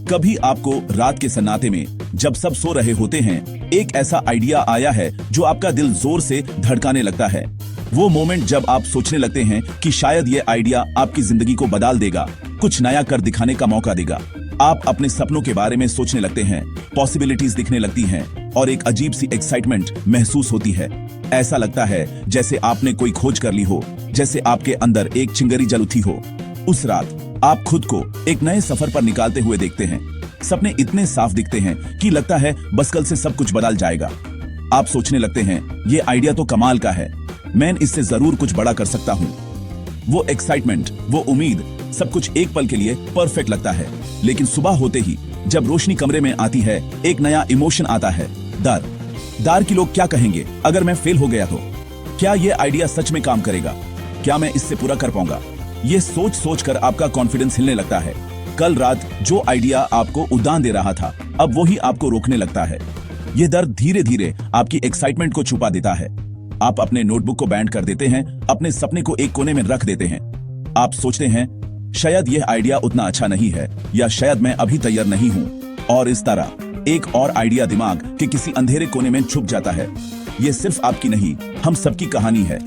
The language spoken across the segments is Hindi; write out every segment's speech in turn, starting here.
कभी आपको रात के सन्नाटे में जब सब सो रहे होते हैं एक ऐसा आइडिया आया है जो आपका दिल जोर से धड़काने लगता है। वो मोमेंट जब आप सोचने लगते हैं कि शायद ये आइडिया आपकी जिंदगी को बदल देगा, कुछ नया कर दिखाने का मौका देगा। आप अपने सपनों के बारे में सोचने लगते हैं, पॉसिबिलिटीज दिखने लगती हैं और एक अजीब सी एक्साइटमेंट महसूस होती है। ऐसा लगता है जैसे आपने कोई खोज कर ली हो, जैसे आपके अंदर एक चिंगारी जल उठी हो। उस रात आप खुद को एक नए सफर पर निकालते हुए देखते हैं। सपने इतने साफ दिखते हैं कि लगता है बस कल से सब कुछ बदल जाएगा। आप सोचने लगते हैं ये आइडिया तो कमाल का है, मैं इससे जरूर कुछ बड़ा कर सकता हूँ। वो एक्साइटमेंट, वो उम्मीद, सब कुछ एक पल के लिए परफेक्ट लगता है, लेकिन सुबह होते ही जब रोशनी कमरे में आती है एक नया इमोशन आता है, डर। डर कि लोग क्या कहेंगे अगर मैं फेल हो गया तो? क्या ये आइडिया सच में काम करेगा? क्या मैं इससे पूरा कर पाऊंगा? ये सोच सोच कर आपका कॉन्फिडेंस हिलने लगता है। कल रात जो आइडिया आपको उड़ान दे रहा था अब वो ही आपको रोकने लगता है। ये डर धीरे धीरे आपकी एक्साइटमेंट को छुपा देता है। आप अपने नोटबुक को बैंड कर देते हैं, अपने सपने को एक कोने में रख देते हैं। आप सोचते हैं शायद यह आइडिया उतना अच्छा नहीं है, या शायद मैं अभी तैयार नहीं हूँ। और इस तरह एक और आइडिया दिमाग के किसी अंधेरे कोने में छुप जाता है। ये सिर्फ आपकी नहीं, हम सबकी कहानी है।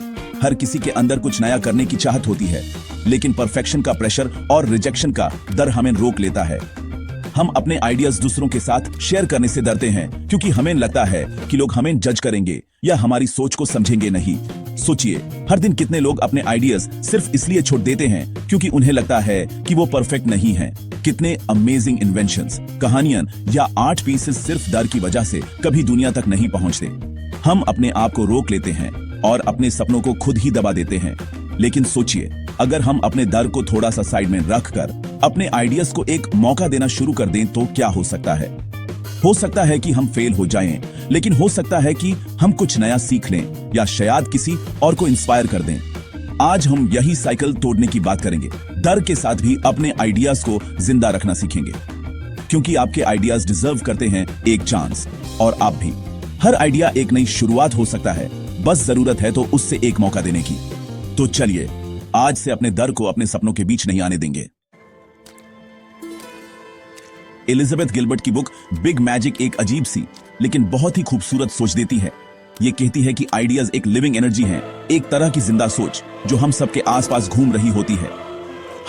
हर किसी के अंदर कुछ नया करने की चाहत होती है, लेकिन परफेक्शन का प्रेशर और रिजेक्शन का डर हमें रोक लेता है। हम अपने आइडियाज दूसरों के साथ शेयर करने से डरते हैं क्योंकि हमें लगता है कि लोग हमें जज करेंगे या हमारी सोच को समझेंगे नहीं। सोचिए, हर दिन कितने लोग अपने आइडियाज सिर्फ इसलिए छोड़ देते हैं क्योंकि उन्हें लगता है कि वो परफेक्ट नहीं है। कितने अमेजिंग इन्वेंशंस, कहानियां या आर्ट पीसेस सिर्फ डर की वजह से कभी दुनिया तक नहीं पहुंचते। हम अपने आप को रोक लेते हैं और अपने सपनों को खुद ही दबा देते हैं। लेकिन सोचिए, अगर हम अपने डर को थोड़ा सा साइड में रखकर अपने आइडियाज को एक मौका देना शुरू कर दें तो क्या हो सकता है? हो सकता है कि हम फेल हो जाएं, लेकिन हो सकता है कि हम कुछ नया सीख लें या शायद किसी और को इंस्पायर कर दें। आज हम यही साइकिल तोड़ने की बात करेंगे। डर के साथ भी अपने आइडियाज को जिंदा रखना सीखेंगे, क्योंकि आपके आइडियाज डिजर्व करते हैं एक चांस। और आप भी। हर आइडिया एक नई शुरुआत हो सकता है, बस जरूरत है तो उससे एक मौका देने की। तो चलिए, आज से अपने डर को अपने सपनों के बीच नहीं आने देंगे। एलिजाबेथ गिलबर्ट की बुक बिग मैजिक एक अजीब सी लेकिन बहुत ही खूबसूरत सोच देती है। ये कहती है कि आइडियाज एक लिविंग एनर्जी हैं, एक तरह की जिंदा सोच जो हम सबके आसपास घूम रही होती है।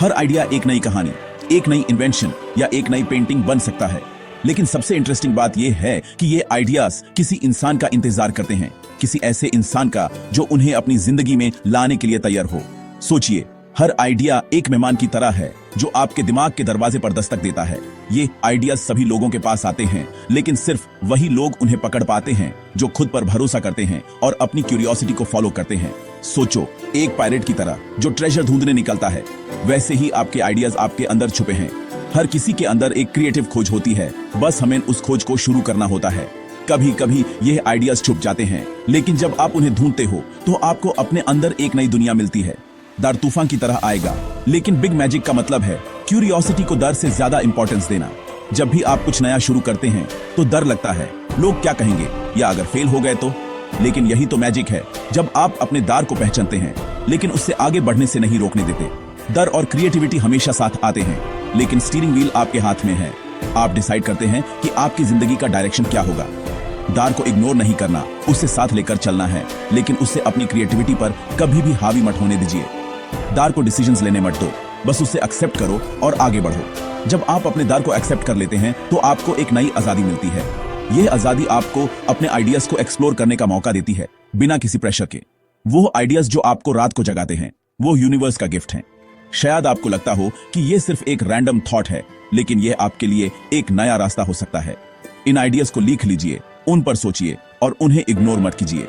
हर आइडिया एक नई कहानी, एक नई इन्वेंशन या एक नई पेंटिंग बन सकता है। लेकिन सबसे इंटरेस्टिंग बात यह है कि ये आइडियाज किसी इंसान का इंतजार करते हैं, किसी ऐसे इंसान का जो उन्हें अपनी जिंदगी में लाने के लिए तैयार हो। सोचिए, हर आइडिया एक मेहमान की तरह है जो आपके दिमाग के दरवाजे पर दस्तक देता है। ये आइडियाज सभी लोगों के पास आते हैं, लेकिन सिर्फ वही लोग उन्हें पकड़ पाते हैं जो खुद पर भरोसा करते हैं और अपनी क्यूरियोसिटी को फॉलो करते हैं। सोचो, एक पायरेट की तरह जो ट्रेजर ढूंढने निकलता है, वैसे ही आपके आइडियाज आपके अंदर छुपे हैं। हर किसी के अंदर एक क्रिएटिव खोज होती है, बस हमें उस खोज को शुरू करना होता है। कभी कभी यह आइडियाज छुप जाते हैं, लेकिन जब आप उन्हें ढूंढते हो तो आपको अपने अंदर एक नई दुनिया मिलती है। डर तूफान की तरह आएगा, लेकिन बिग मैजिक का मतलब है क्यूरियोसिटी को डर से ज्यादा इंपॉर्टेंस देना। जब भी आप कुछ नया शुरू करते हैं तो डर लगता है लोग क्या कहेंगे या अगर फेल हो गए तो। लेकिन यही तो मैजिक है, जब आप अपने डर को पहचानते हैं लेकिन उससे आगे बढ़ने से नहीं रोकने देते। डर और क्रिएटिविटी हमेशा साथ आते हैं, लेकिन स्टीयरिंग व्हील आपके हाथ में है। आप डिसाइड करते हैं कि आपकी जिंदगी का डायरेक्शन क्या होगा। डर को इग्नोर नहीं करना, उससे साथ लेकर चलना है, लेकिन उससे अपनी क्रिएटिविटी पर कभी भी हावी मत होने दीजिए। डर को डिसीजंस लेने मत दो, बस उसे एक्सेप्ट करो और आगे बढ़ो। जब आप अपने डर को एक्सेप्ट कर लेते हैं तो आपको एक नई आजादी मिलती है। यह आजादी आपको अपने आइडियाज को एक्सप्लोर करने का मौका देती है, बिना किसी प्रेशर के। वो आइडियाज जो आपको रात को जगाते हैं, वो यूनिवर्स का गिफ्ट है। शायद आपको लगता हो कि यह सिर्फ एक रैंडम थॉट है, लेकिन यह आपके लिए एक नया रास्ता हो सकता है। इन आइडियाज को लिख लीजिए, उन पर सोचिए और उन्हें इग्नोर मत कीजिए।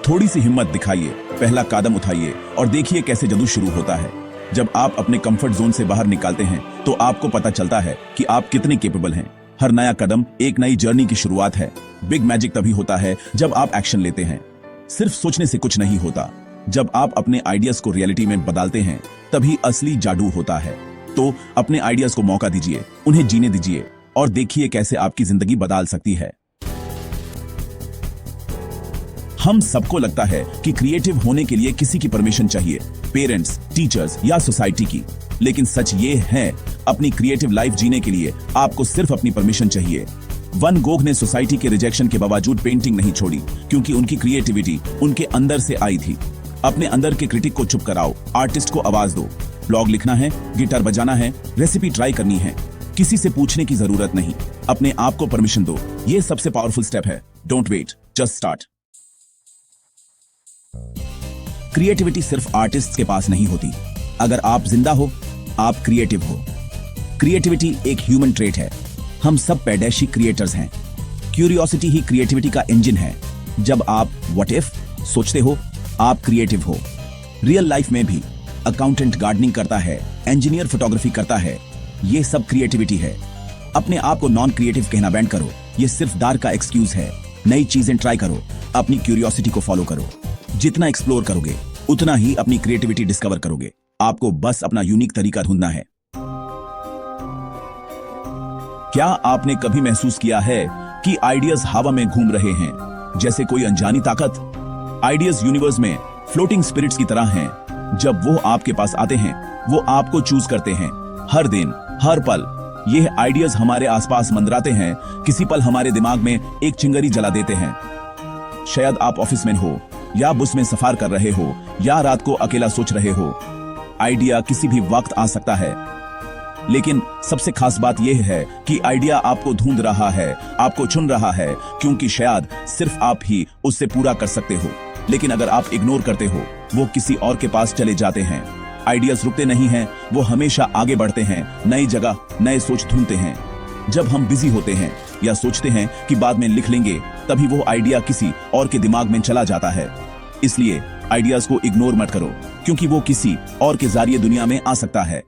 थोड़ी सी हिम्मत दिखाइए, पहला कदम उठाइए और देखिए कैसे जादू शुरू होता है। जब आप अपने कंफर्ट जोन से बाहर निकलते हैं तो आपको पता चलता है कि आप कितने कैपेबल हैं। हर नया कदम एक नई जर्नी की शुरुआत है। बिग मैजिक तभी होता है जब आप एक्शन लेते हैं। सिर्फ सोचने से कुछ नहीं होता, जब आप अपने आइडियाज को रियलिटी में बदलते हैं तभी असली जादू होता है। तो अपने आइडियाज को मौका दीजिए, उन्हें जीने दीजिए और देखिए कैसे आपकी जिंदगी बदल सकती है। हम सबको लगता है कि क्रिएटिव होने के लिए किसी की परमिशन चाहिए, पेरेंट्स, टीचर्स या सोसाइटी की। लेकिन सच ये है, अपनी क्रिएटिव लाइफ जीने के लिए आपको सिर्फ अपनी परमिशन चाहिए। वैन गोग ने सोसाइटी के रिजेक्शन के बावजूद पेंटिंग नहीं छोड़ी, क्योंकि उनकी क्रिएटिविटी उनके अंदर से आई थी। अपने अंदर के क्रिटिक को चुप कराओ, आर्टिस्ट को आवाज दो। ब्लॉग लिखना है, गिटार बजाना है, रेसिपी ट्राई करनी है, किसी से पूछने की जरूरत नहीं, अपने आप को परमिशन दो। ये सबसे पावरफुल स्टेप है। Don't wait, just start. Creativity सिर्फ आर्टिस्ट के पास नहीं होती। अगर आप जिंदा हो, आप क्रिएटिव हो। क्रिएटिविटी एक ह्यूमन ट्रेट है। हम सब पैदाइशी क्रिएटर्स हैं। क्यूरियोसिटी ही क्रिएटिविटी का इंजन है। जब आप व्हाट इफ सोचते हो, आप क्रिएटिव हो। रियल लाइफ में भी अकाउंटेंट गार्डनिंग करता है, इंजीनियर फोटोग्राफी करता है, ये सब क्रिएटिविटी है। अपने आप को नॉन क्रिएटिव कहना बैंड करो, ये सिर्फ दार का एक्सक्यूज है। नई चीजें ट्राई करो, अपनी क्यूरियोसिटी को फॉलो करो। जितना एक्सप्लोर करोगे, उतना ही अपनी क्रिएटिविटी डिस्कवर करोगे। आपको बस अपना यूनिक तरीका ढूंढना है। क्या आपने कभी महसूस किया है कि आइडियाज हवा में घूम रहे हैं, जैसे कोई अनजानी ताकत? आइडियाज यूनिवर्स में फ्लोटिंग स्पिरिट्स की तरह हैं। जब वो आपके पास आते हैं, वो आपको चूज करते हैं। हर दिन, हर पल ये आइडियाज हमारे आसपास मंडराते हैं। किसी पल हमारे दिमाग में एक चिंगारी जला देते हैं। शायद आप ऑफिस में हो, या बस में सफर कर रहे हो, या रात को अकेला सोच रहे हो। आइडिया किसी भी वक्त आ सकता है, लेकिन सबसे खास बात यह है कि आइडिया आपको ढूंढ रहा है, आपको चुन रहा है, क्योंकि शायद सिर्फ आप ही उससे पूरा कर सकते हो। लेकिन अगर आप इग्नोर करते हो, वो किसी और के पास चले जाते हैं। आइडियाज रुकते नहीं हैं, वो हमेशा आगे बढ़ते हैं, नई जगह, नए सोच ढूंढते हैं। जब हम बिजी होते हैं या सोचते हैं कि बाद में लिख लेंगे, तभी वो आइडिया किसी और के दिमाग में चला जाता है। इसलिए आइडियाज को इग्नोर मत करो, क्योंकि वो किसी और के जरिए दुनिया में आ सकता है।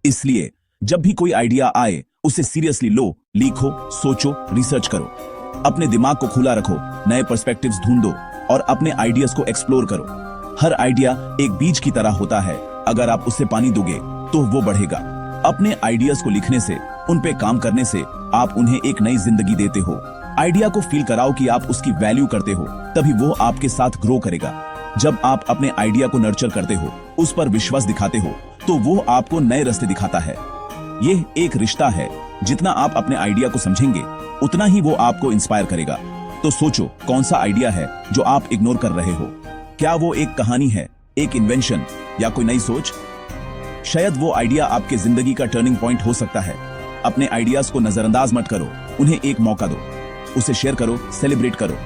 इसलिए जब भी कोई आइडिया आए, उसे सीरियसली लो, लिखो, सोचो, रिसर्च करो। अपने दिमाग को खुला रखो, नए पर्सपेक्टिव्स ढूंढो और अपने आइडियाज को एक्सप्लोर करो। हर आइडिया एक बीज की तरह होता है। अगर आप उससे पानी दोगे तो वो बढ़ेगा। अपने आइडियाज को लिखने से, उन पे काम करने से आप उन्हें एक नई जिंदगी देते हो। आइडिया को फील कराओ कि आप उसकी वैल्यू करते हो, तभी वो आपके साथ ग्रो करेगा। जब आप अपने आइडिया को नर्चर करते हो, उस पर विश्वास दिखाते हो, तो वो आपको नए रास्ते दिखाता है। ये एक रिश्ता है। जितना आप अपने आइडिया को समझेंगे, उतना ही वो आपको इंस्पायर करेगा। तो सोचो, कौन सा आइडिया है जो आप इग्नोर कर रहे हो? क्या वो एक कहानी है, एक इन्वेंशन, या कोई नई सोच? शायद वो आइडिया आपके जिंदगी का टर्निंग पॉइंट हो सकता है। अपने आइडियाज को नजरअंदाज मत करो, उन्हें एक मौका दो, उसे शेयर करो, सेलिब्रेट करो।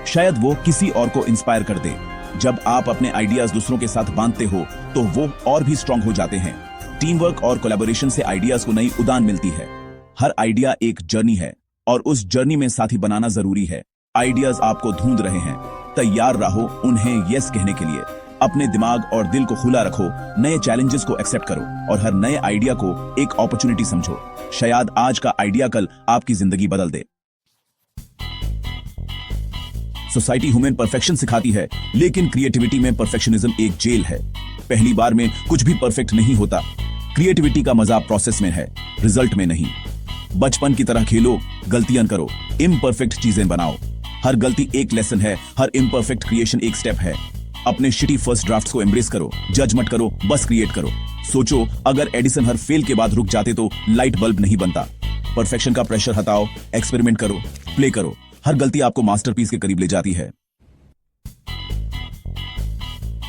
शायद वो किसी और को इंस्पायर कर दे। जब आप अपने आइडियाज दूसरों के साथ बांटते हो, तो वो और भी स्ट्रांग हो जाते हैं। टीम वर्क और कोलैबोरेशन से आइडियाज को नई उड़ान मिलती है। हर आइडिया एक जर्नी है, और उस जर्नी में साथी बनाना जरूरी है। आइडियाज आपको ढूंढ रहे हैं, तैयार रहो उन्हें यस कहने के लिए। अपने दिमाग और दिल को खुला रखो, नए चैलेंजेस को एक्सेप्ट करो और हर नए आइडिया को एक अपॉर्चुनिटी समझो। शायद आज का आइडिया कल आपकी जिंदगी बदल दे। सोसाइटी ह्यूमन परफेक्शन सिखाती है, लेकिन क्रिएटिविटी में परफेक्शनिज्म एक जेल है। पहली बार में कुछ भी परफेक्ट नहीं होता। क्रिएटिविटी का मजा प्रोसेस में है, रिजल्ट में नहीं। बचपन की तरह खेलो, गलतियां करो, इम्परफेक्ट चीजें बनाओ। हर गलती एक लेसन है, हर इम्परफेक्ट क्रिएशन एक स्टेप है। अपने शिटी फर्स्ट ड्राफ्ट्स को एम्ब्रेस करो, जज मत करो, बस क्रिएट करो। सोचो, अगर एडिसन हर फेल के बाद रुक जाते तो लाइट बल्ब नहीं बनता। परफेक्शन का प्रेशर हटाओ, एक्सपेरिमेंट करो, प्ले करो। हर गलती आपको मास्टरपीस के करीब ले जाती है।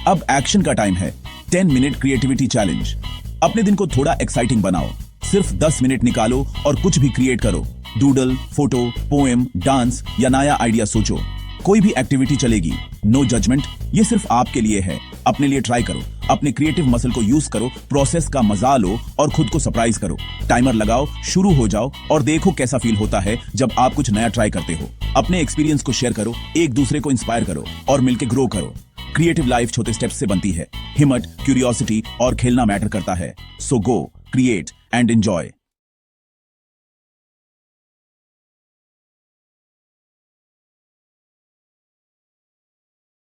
अब एक्शन का टाइम है। 10 मिनट क्रिएटिविटी चैलेंज। अपने दिन को थोड़ा एक्साइटिंग बनाओ। सिर्फ 10 मिनट निकालो और कुछ भी क्रिएट करो। डूडल, फोटो, पोएम, डांस या नया आइडिया सोचो। कोई भी एक्टिविटी चलेगी, नो जजमेंट। ये सिर्फ आपके लिए है। अपने लिए ट्राई करो, अपने क्रिएटिव मसल को यूज करो, प्रोसेस का मजा लो और खुद को सरप्राइज करो। टाइमर लगाओ, शुरू हो जाओ और देखो कैसा फील होता है जब आप कुछ नया ट्राई करते हो। अपने एक्सपीरियंस को शेयर करो, एक दूसरे को इंस्पायर करो और मिलकर ग्रो करो। क्रिएटिव लाइफ छोटे स्टेप्स से बनती है। हिम्मत, क्यूरियोसिटी और खेलना मैटर करता है। सो गो, क्रिएट एंड एंजॉय।